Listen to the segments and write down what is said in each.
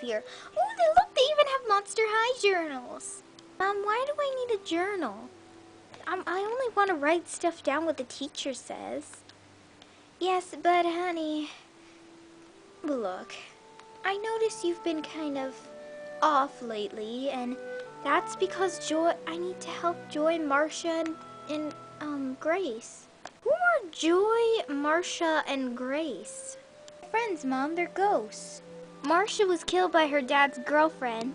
here. Oh, look, they even have Monster High journals. Mom, why do I need a journal? I only want to write stuff down what the teacher says. Yes, but honey, look, I notice you've been kind of off lately, and that's because I need to help Joy, Marcia, and Grace. Who are Joy, Marcia, and Grace? Friends, Mom, they're ghosts. Marcia was killed by her dad's girlfriend,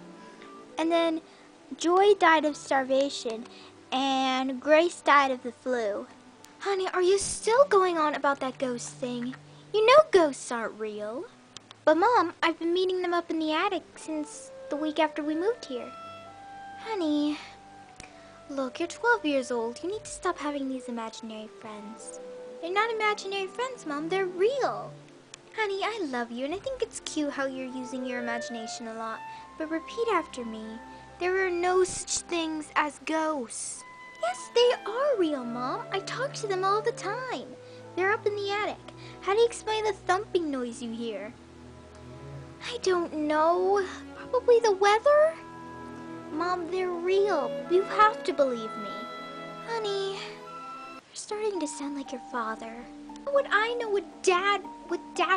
and then Joy died of starvation, and Grace died of the flu. Honey, are you still going on about that ghost thing? You know ghosts aren't real. But Mom, I've been meeting them up in the attic since the week after we moved here. Honey, look, you're 12 years old. You need to stop having these imaginary friends. They're not imaginary friends, Mom. They're real. Honey, I love you, and I think it's cute how you're using your imagination a lot. But repeat after me. There are no such things as ghosts. Yes, they are real, Mom. I talk to them all the time. They're up in the attic. How do you explain the thumping noise you hear? I don't know. Probably the weather? Mom, they're real. You have to believe me. Honey, you're starting to sound like your father. How would I know what Dad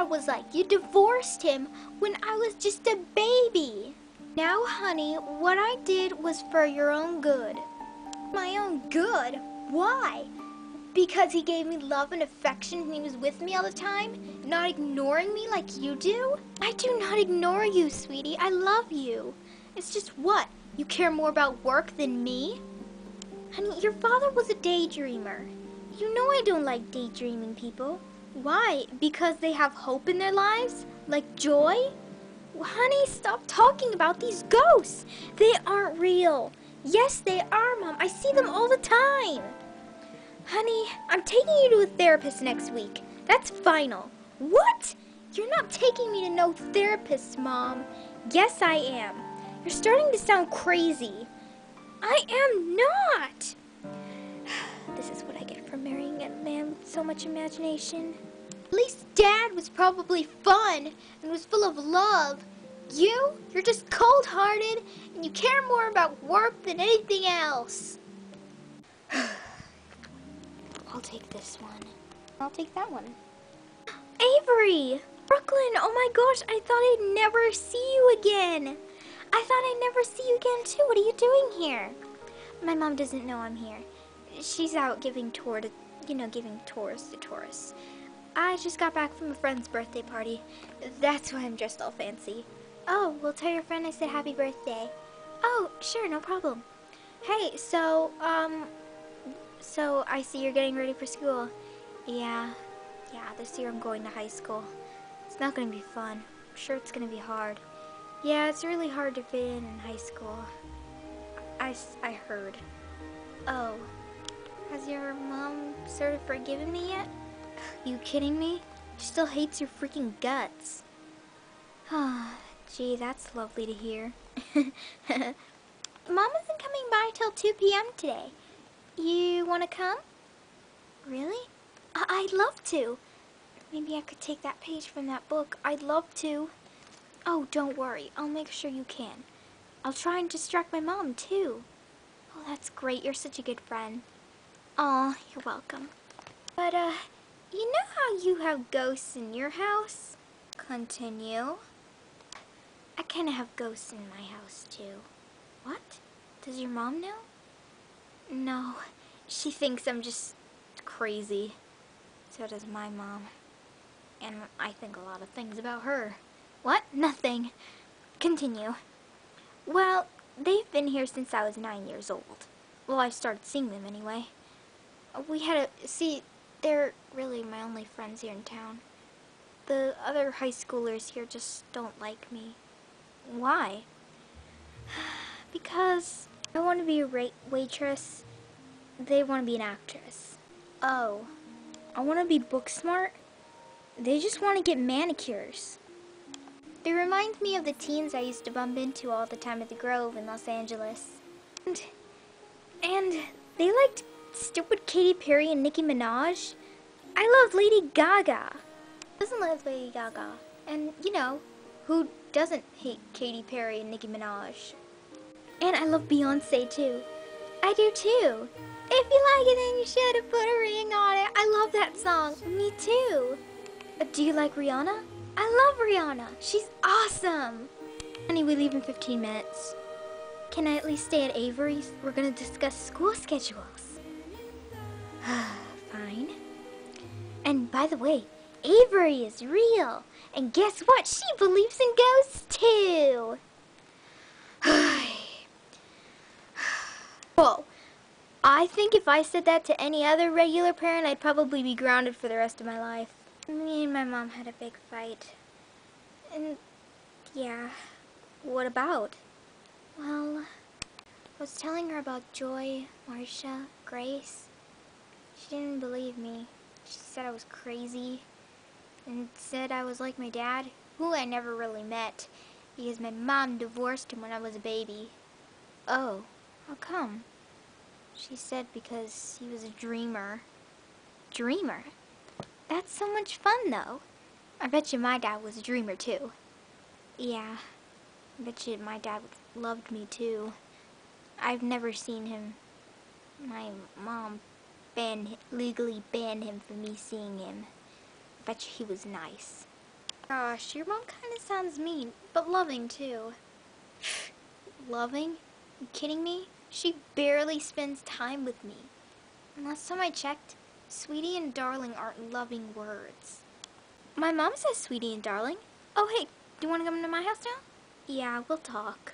was like? You divorced him when I was just a baby. Now, honey, what I did was for your own good. My own good? Why? Because he gave me love and affection and he was with me all the time, not ignoring me like you do? I do not ignore you, sweetie. I love you. It's just what? You care more about work than me? Honey, your father was a daydreamer. You know I don't like daydreaming people. Why? Because they have hope in their lives? Like joy? Well, honey, stop talking about these ghosts. They aren't real. Yes, they are, Mom. I see them all the time. Honey, I'm taking you to a therapist next week. That's final. What? You're not taking me to no therapist, Mom. Yes, I am. You're starting to sound crazy. I am not. This is what I get for marrying a man with so much imagination. At least Dad was probably fun and was full of love. You're just cold-hearted and you care more about work than anything else. I'll take this one. I'll take that one. Avery! Brooklyn, oh my gosh, I thought I'd never see you again. I thought I'd never see you again too. What are you doing here? My mom doesn't know I'm here. She's out giving tours to tourists. I just got back from a friend's birthday party. That's why I'm dressed all fancy. Oh, well, tell your friend I said happy birthday. Oh, sure, no problem. Hey, so I see you're getting ready for school. Yeah, this year I'm going to high school. It's not going to be fun. I'm sure it's going to be hard. Yeah, it's really hard to fit in high school. I heard. Oh, has your mom sort of forgiven me yet? You kidding me? She still hates your freaking guts. Ah, gee, that's lovely to hear. Mom isn't coming by till 2 p.m. today. You want to come? Really? I'd love to. Maybe I could take that page from that book. I'd love to. Oh, don't worry. I'll make sure you can. I'll try and distract my mom, too. Oh, that's great. You're such a good friend. Aw, you're welcome. But, you know how you have ghosts in your house? Continue. I kind of have ghosts in my house, too. What? Does your mom know? No, she thinks I'm just crazy. So does my mom. And I think a lot of things about her. What? Nothing. Continue. Well, they've been here since I was 9 years old. Well, I started seeing them anyway. They're really my only friends here in town. The other high schoolers here just don't like me. Why? Because I want to be a waitress. They want to be an actress. Oh, I want to be book smart. They just want to get manicures. They remind me of the teens I used to bump into all the time at the Grove in Los Angeles. And they liked stupid Katy Perry and Nicki Minaj. I loved Lady Gaga. Doesn't love Lady Gaga. And, you know, who doesn't hate Katy Perry and Nicki Minaj? And I love Beyonce too. I do too. If you like it, then you should have put a ring on it. I love that song. Me too. Do you like Rihanna? I love Rihanna. She's awesome. Honey, we leave in 15 minutes. Can I at least stay at Avery's? We're gonna discuss school schedules. Fine. And by the way, Avery is real. And guess what? She believes in ghosts too. Whoa. I think if I said that to any other regular parent, I'd probably be grounded for the rest of my life. Me and my mom had a big fight. And yeah, what about? Well, I was telling her about Joy, Marcia, Grace. She didn't believe me. She said I was crazy and said I was like my dad, who I never really met because my mom divorced him when I was a baby. Oh, how come? She said because he was a dreamer. Dreamer? That's so much fun, though. I bet you my dad was a dreamer, too. Yeah, I bet you my dad loved me, too. I've never seen him. My mom legally banned him from me seeing him. I bet you he was nice. Gosh, your mom kind of sounds mean, but loving, too. Loving? You kidding me? She barely spends time with me. And last time I checked, sweetie and darling aren't loving words. My mom says sweetie and darling. Oh, hey, do you want to come to my house now? Yeah, we'll talk.